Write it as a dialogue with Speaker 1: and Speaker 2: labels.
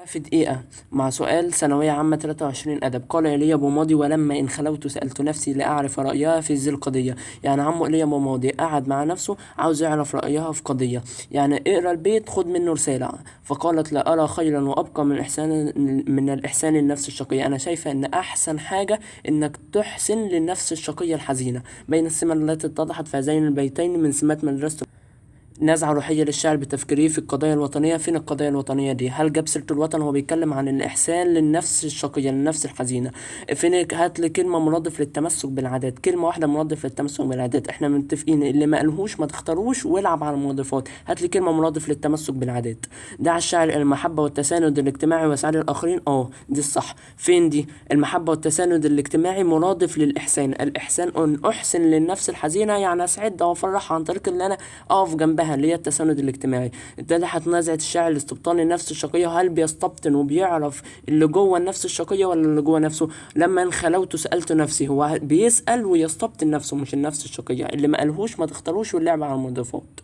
Speaker 1: في دقيقة مع سؤال ثانوية عامة 23 أدب. قال إيليا أبو ماضي: ولما إن خلوت سألت نفسي لأعرف رأيها في ذي القضية. يعني عمو إيليا أبو ماضي قعد مع نفسه عاوز يعرف رأيها في قضية، يعني اقرأ البيت خد منه رسالة. فقالت: لا أرى خيرا وأبقى من الإحسان للنفس الشقية. أنا شايفة إن أحسن حاجة إنك تحسن للنفس الشقية الحزينة. بين السمة التي اتضحت في هذين البيتين من سمات مدرسة نزعة روحية للشاعر بتفكيره في القضايا الوطنية. فين القضايا الوطنية دي؟ هل جاب سيرة الوطن؟ هو بيتكلم عن الإحسان للنفس الشقية، للنفس الحزينة. فين؟ هات لي كلمة مرادف للتمسك بالعادات، كلمة واحدة مرادف للتمسك بالعادات. احنا متفقين اللي ما قالهوش ما تختاروش والعب على المرادفات. هات لي كلمة مرادف للتمسك بالعادات. دع الشاعر المحبة والتساند الاجتماعي وإسعاد الآخرين. دي الصح. فين دي؟ المحبة والتساند الاجتماعي مرادف للإحسان. الإحسان أن أحسن للنفس الحزينة، يعني أسعدها وأفرحها عن طريق اللي أنا أقف جنبها، اللي هي التساند الاجتماعي. اتضحت نزعة الشاعر لاستبطان النفس الشقية. هل بيستبطن وبيعرف اللي جوه النفس الشقية ولا اللي جوه نفسه؟ لما انخلوت سألت نفسي، هو بيسأل ويستبطن نفسه مش النفس الشقية. اللي ما قالهوش ما تختاروش واللعب على المضيفات.